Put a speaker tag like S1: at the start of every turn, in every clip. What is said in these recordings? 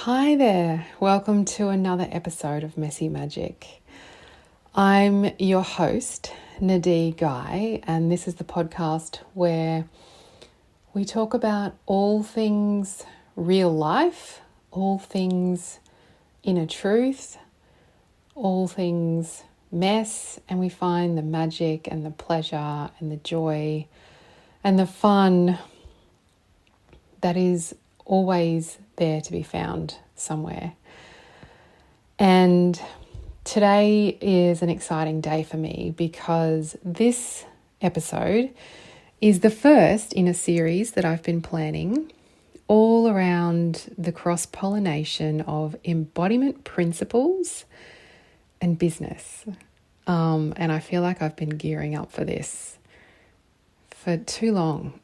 S1: Hi there, welcome to another episode of Messy Magic. I'm your host, Nadee Guy, and this is the podcast where we talk about all things real life, all things inner truth, all things mess, and we find the magic and the pleasure and the joy and the fun that is always there to be found somewhere. And today is an exciting day for me because this episode is the first in a series that I've been planning all around the cross-pollination of embodiment principles and business. And I feel like I've been gearing up for this for too long.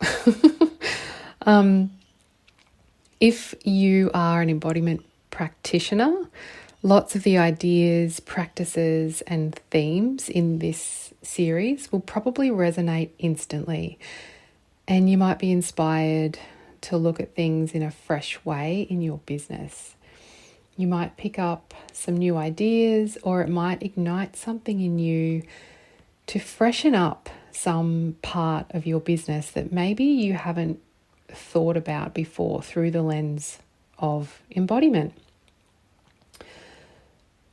S1: If you are an embodiment practitioner, lots of the ideas, practices, and themes in this series will probably resonate instantly. And you might be inspired to look at things in a fresh way in your business. You might pick up some new ideas, or it might ignite something in you to freshen up some part of your business that maybe you haven't thought about before through the lens of embodiment.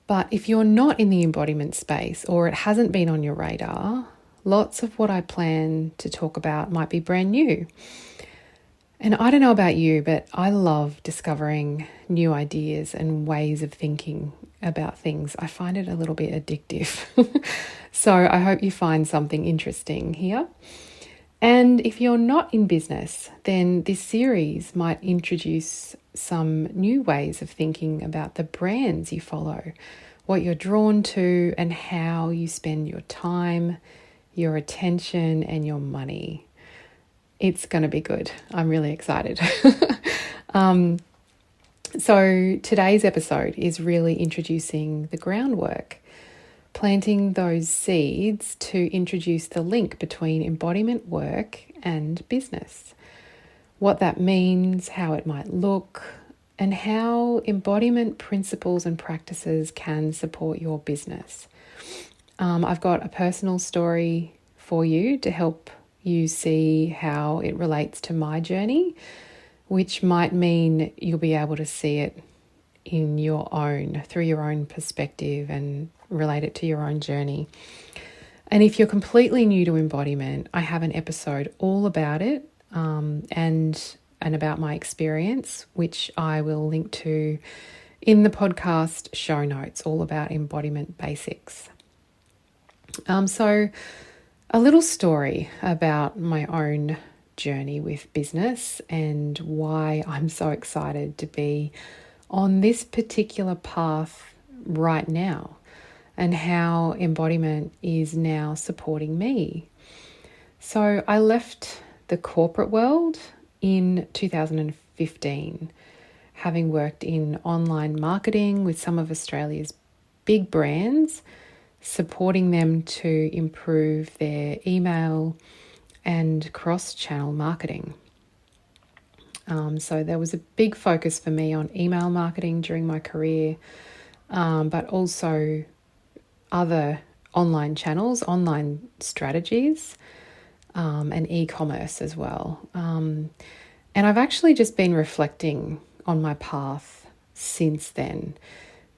S1: But if you're not in the embodiment space or it hasn't been on your radar, lots of what I plan to talk about might be brand new. And I don't know about you, but I love discovering new ideas and ways of thinking about things. I find it a little bit addictive. So I hope you find something interesting here. And if you're not in business, then this series might introduce some new ways of thinking about the brands you follow, what you're drawn to, and how you spend your time, your attention, and your money. It's going to be good. I'm really excited. So today's episode is really introducing the groundwork, planting those seeds to introduce the link between embodiment work and business, what that means, how it might look, and how embodiment principles and practices can support your business. I've got a personal story for you to help you see how it relates to my journey, which might mean you'll be able to see it in your own, through your own perspective and relate it to your own journey. And if you're completely new to embodiment, I have an episode all about it and about my experience, which I will link to in the podcast show notes, all about embodiment basics. So a little story about my own journey with business and why I'm so excited to be on this particular path right now, and how embodiment is now supporting me. So I left the corporate world in 2015, having worked in online marketing with some of Australia's big brands, supporting them to improve their email and cross-channel marketing. So there was a big focus for me on email marketing during my career, but also other online channels, online strategies, and e-commerce as well. And I've actually just been reflecting on my path since then,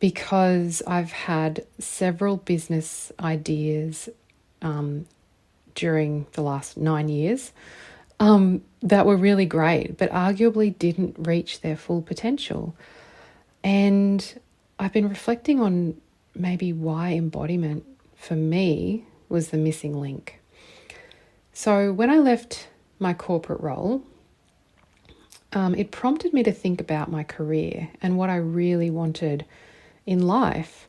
S1: because I've had several business ideas during the last 9 years that were really great, but arguably didn't reach their full potential. And I've been reflecting on maybe why embodiment for me was the missing link. So when I left my corporate role, it prompted me to think about my career and what I really wanted in life.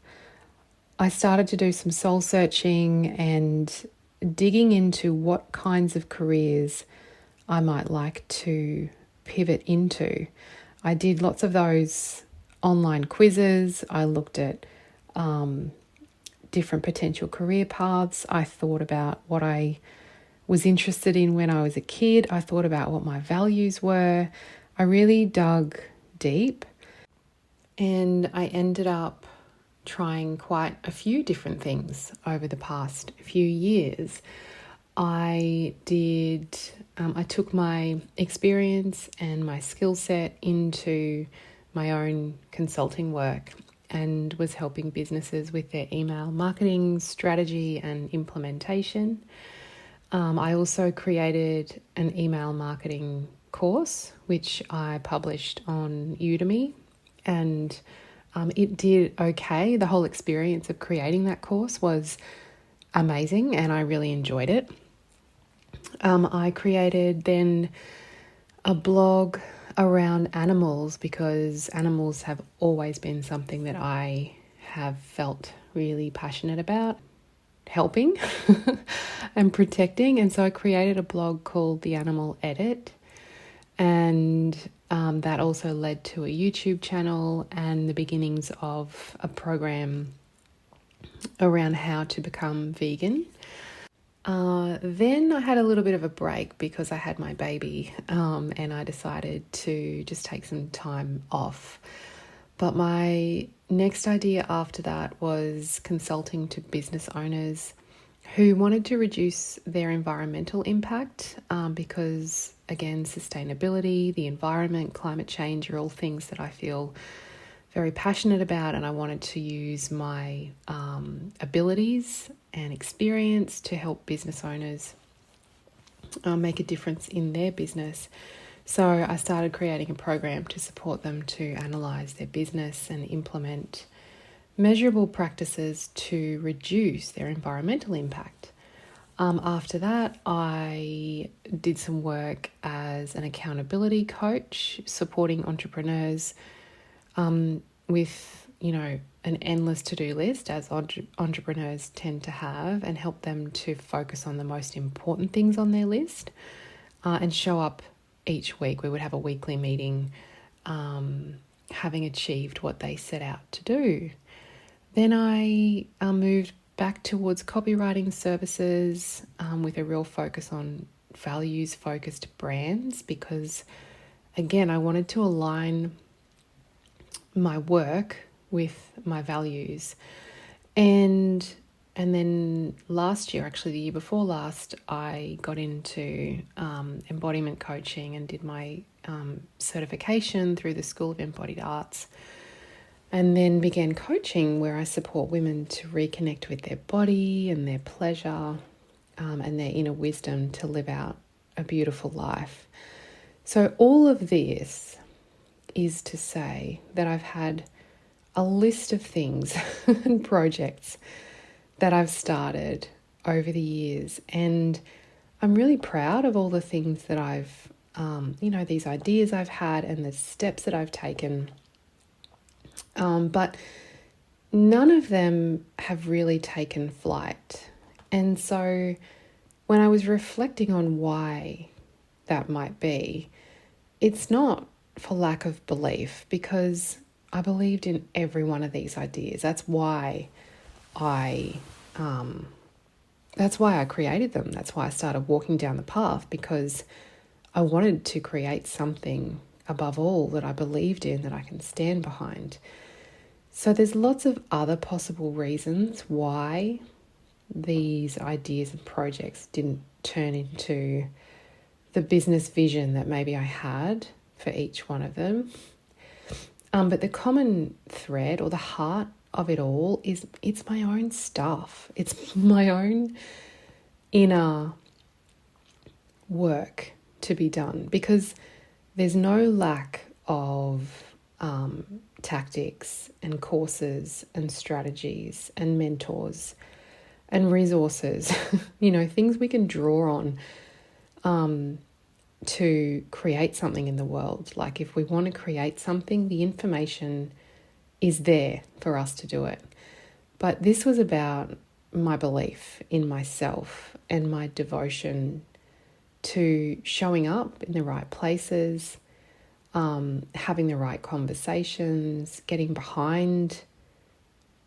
S1: I started to do some soul searching and digging into what kinds of careers I might like to pivot into. I did lots of those online quizzes. I looked at different potential career paths. I thought about what I was interested in when I was a kid. I thought about what my values were. I really dug deep. And I ended up trying quite a few different things over the past few years. I took my experience and my skill set into my own consulting work and was helping businesses with their email marketing strategy and implementation. I also created an email marketing course, which I published on Udemy, and it did okay. The whole experience of creating that course was amazing and I really enjoyed it. I created then a blog around animals because animals have always been something that I have felt really passionate about helping and protecting. And so I created a blog called The Animal Edit, and that also led to a YouTube channel and the beginnings of a program around how to become vegan. Then I had a little bit of a break because I had my baby, and I decided to just take some time off. But my next idea after that was consulting to business owners who wanted to reduce their environmental impact, because, again, sustainability, the environment, climate change are all things that I feel very passionate about, and I wanted to use my abilities and experience to help business owners make a difference in their business. So I started creating a program to support them to analyse their business and implement measurable practices to reduce their environmental impact. After that, I did some work as an accountability coach, supporting entrepreneurs with, an endless to-do list, as entrepreneurs tend to have, and help them to focus on the most important things on their list and show up each week. We would have a weekly meeting, having achieved what they set out to do. Then I moved back towards copywriting services with a real focus on values-focused brands because, again, I wanted to align my work with my values. And then last year, actually the year before last, I got into embodiment coaching and did my certification through the School of Embodied Arts, and then began coaching where I support women to reconnect with their body and their pleasure and their inner wisdom to live out a beautiful life. So all of this is to say that I've had a list of things and projects that I've started over the years, and I'm really proud of all the things that I've, these ideas I've had and the steps that I've taken. But none of them have really taken flight. And so when I was reflecting on why that might be, it's not for lack of belief, because I believed in every one of these ideas. That's why I created them. That's why I started walking down the path, because I wanted to create something above all that I believed in, that I can stand behind. So there's lots of other possible reasons why these ideas and projects didn't turn into the business vision that maybe I had for each one of them. But the common thread or the heart of it all is it's my own stuff. It's my own inner work to be done, because there's no lack of tactics and courses and strategies and mentors and resources, things we can draw on to create something in the world. Like if we want to create something, the information is there for us to do it. But this was about my belief in myself and my devotion to showing up in the right places, having the right conversations, getting behind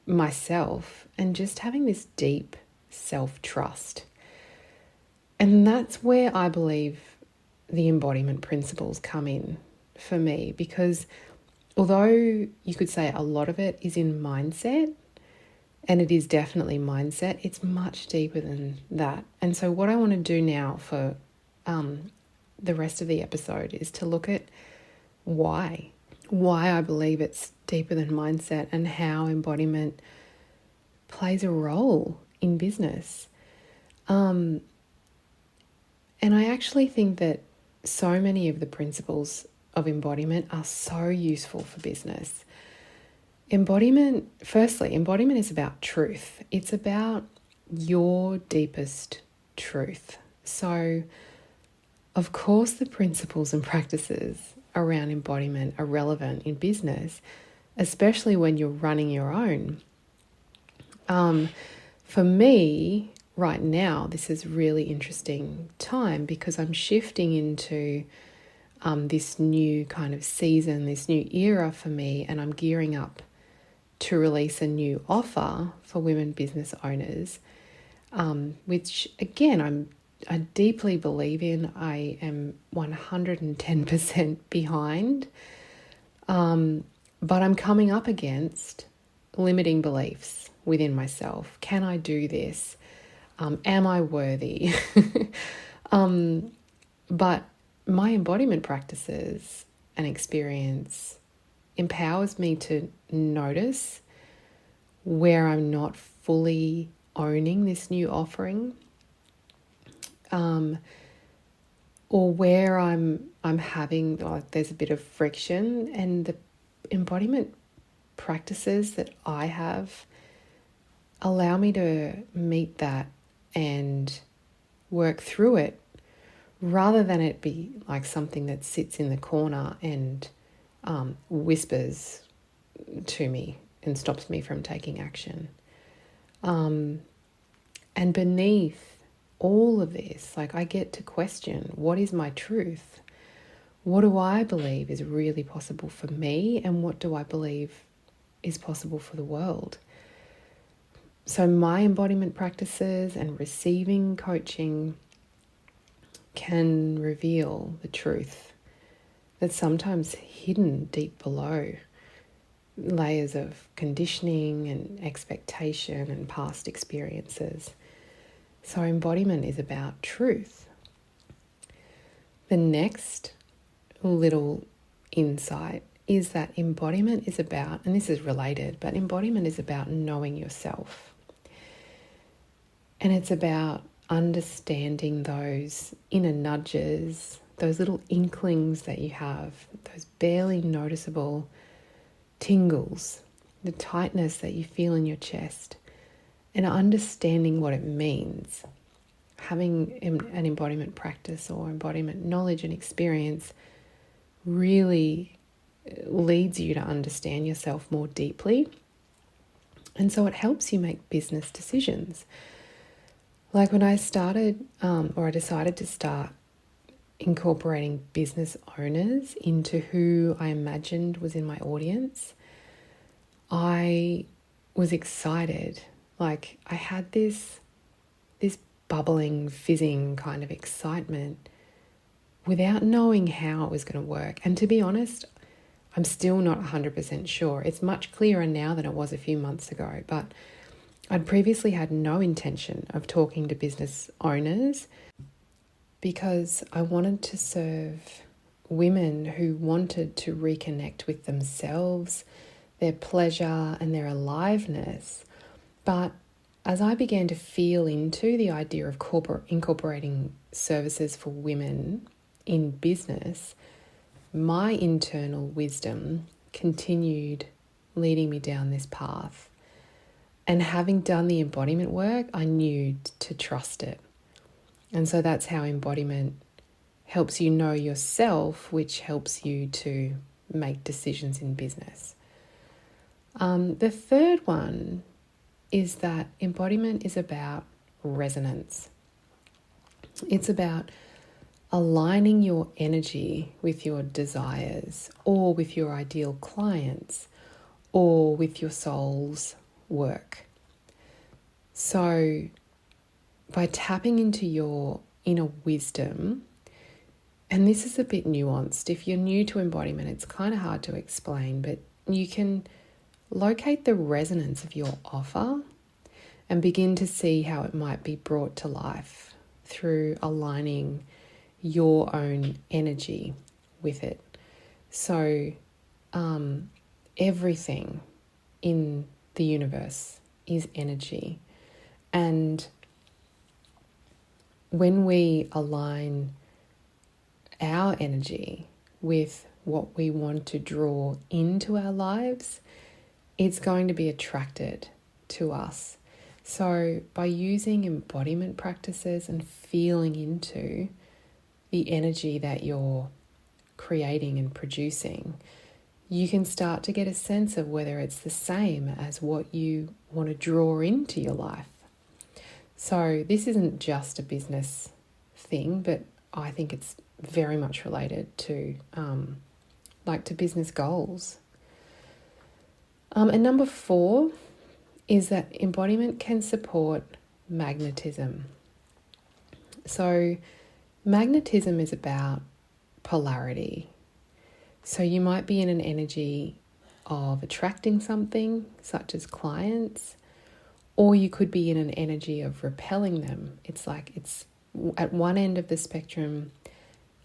S1: myself, and just having this deep self-trust. And that's where I believe the embodiment principles come in for me, because although you could say a lot of it is in mindset, and it is definitely mindset, it's much deeper than that. And so what I want to do now for the rest of the episode is to look at why I believe it's deeper than mindset and how embodiment plays a role in business. And I actually think that so many of the principles of embodiment are so useful for business. Embodiment is about truth. It's about your deepest truth. So, of course, the principles and practices around embodiment are relevant in business, especially when you're running your own. For me, right now, this is really interesting time because I'm shifting into this new kind of season, this new era for me, and I'm gearing up to release a new offer for women business owners, which again, I deeply believe in. I am 110% behind, but I'm coming up against limiting beliefs within myself. Can I do this? Am I worthy? But my embodiment practices and experience empowers me to notice where I'm not fully owning this new offering, or where I'm having, like, there's a bit of friction, and the embodiment practices that I have allow me to meet that and work through it, rather than it be like something that sits in the corner and whispers to me and stops me from taking action. And beneath all of this, like, I get to question, what is my truth? What do I believe is really possible for me? And what do I believe is possible for the world? So my embodiment practices and receiving coaching can reveal the truth that's sometimes hidden deep below layers of conditioning and expectation and past experiences. So embodiment is about truth. The next little insight is that embodiment is about, and this is related, but embodiment is about knowing yourself. And it's about understanding those inner nudges, those little inklings that you have, those barely noticeable tingles, the tightness that you feel in your chest, and understanding what it means. Having an embodiment practice or embodiment knowledge and experience really leads you to understand yourself more deeply. And so it helps you make business decisions. Like when I started, or I decided to start incorporating business owners into who I imagined was in my audience, I was excited. Like, I had this bubbling, fizzing kind of excitement without knowing how it was going to work. And to be honest, I'm still not 100% sure. It's much clearer now than it was a few months ago, but I'd previously had no intention of talking to business owners because I wanted to serve women who wanted to reconnect with themselves, their pleasure and their aliveness. But as I began to feel into the idea of incorporating services for women in business, my internal wisdom continued leading me down this path. And having done the embodiment work, I knew to trust it. And so that's how embodiment helps you know yourself, which helps you to make decisions in business. The third one is that embodiment is about resonance. It's about aligning your energy with your desires, or with your ideal clients, or with your soul's work. So by tapping into your inner wisdom And this is a bit nuanced. If you're new to embodiment, it's kind of hard to explain, but you can locate the resonance of your offer and begin to see how it might be brought to life through aligning your own energy with it. So everything in the universe is energy. And when we align our energy with what we want to draw into our lives, it's going to be attracted to us. So by using embodiment practices and feeling into the energy that you're creating and producing, you can start to get a sense of whether it's the same as what you want to draw into your life. So this isn't just a business thing, but I think it's very much related to to business goals. And number 4 is that embodiment can support magnetism. So magnetism is about polarity. So you might be in an energy of attracting something, such as clients, or you could be in an energy of repelling them. It's at one end of the spectrum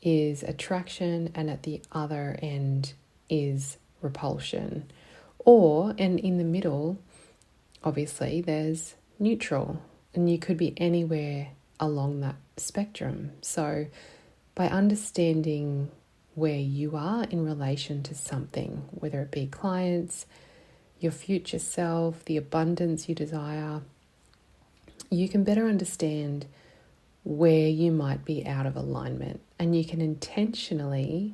S1: is attraction, and at the other end is repulsion. And in the middle, obviously, there's neutral, and you could be anywhere along that spectrum. So by understanding where you are in relation to something, whether it be clients, your future self, the abundance you desire, you can better understand where you might be out of alignment, and you can intentionally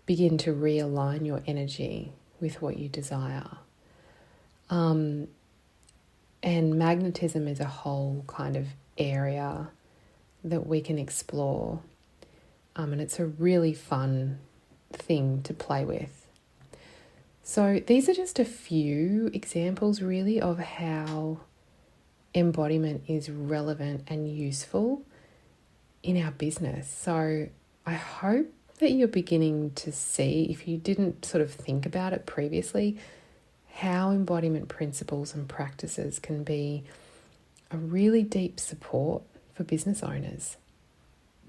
S1: begin to realign your energy with what you desire. And magnetism is a whole kind of area that we can explore. And it's a really fun thing to play with. So these are just a few examples really of how embodiment is relevant and useful in our business. So I hope that you're beginning to see, if you didn't sort of think about it previously, how embodiment principles and practices can be a really deep support for business owners.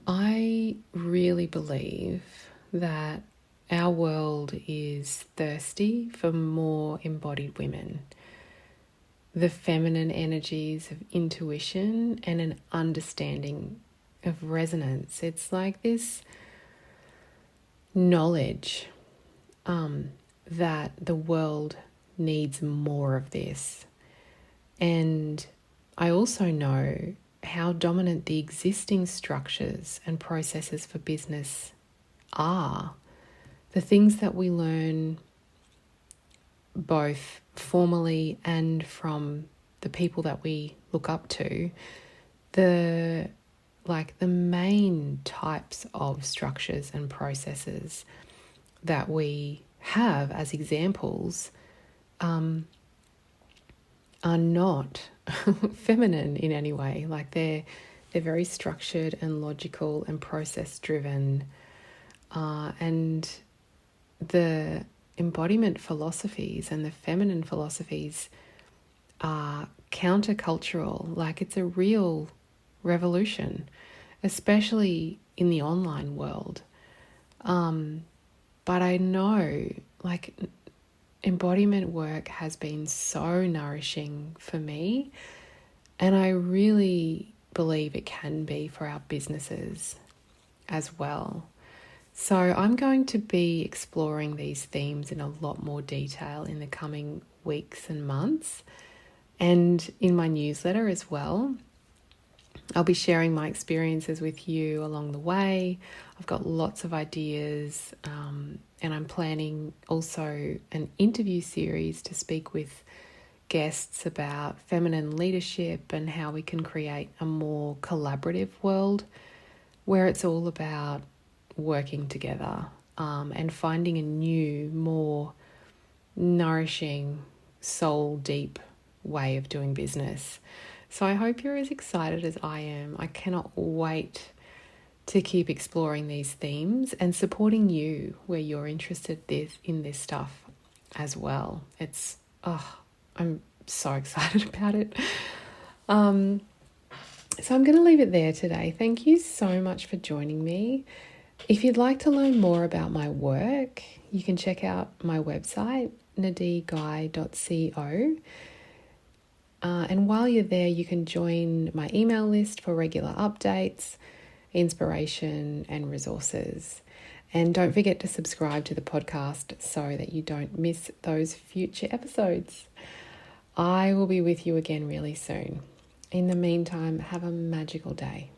S1: I really believe that our world is thirsty for more embodied women. The feminine energies of intuition and an understanding of resonance. It's like this knowledge that the world needs more of this. And I also know how dominant the existing structures and processes for business are. The things that we learn both formally and from the people that we look up to, the main types of structures and processes that we have as examples are not feminine in any way. Like they're very structured and logical and process driven, and the embodiment philosophies and the feminine philosophies are countercultural. Like it's a real revolution, especially in the online world. But I know embodiment work has been so nourishing for me, and I really believe it can be for our businesses as well. So I'm going to be exploring these themes in a lot more detail in the coming weeks and months, and in my newsletter as well. I'll be sharing my experiences with you along the way. I've got lots of ideas, and I'm planning also an interview series to speak with guests about feminine leadership and how we can create a more collaborative world where it's all about working together and finding a new, more nourishing, soul deep way of doing business. So I hope you're as excited as I am. I cannot wait to keep exploring these themes and supporting you where you're interested in this stuff as well. I'm so excited about it. So I'm going to leave it there today. Thank you so much for joining me. If you'd like to learn more about my work, you can check out my website, nadineguy.co. And while you're there, you can join my email list for regular updates, inspiration, and resources. And don't forget to subscribe to the podcast so that you don't miss those future episodes. I will be with you again really soon. In the meantime, have a magical day.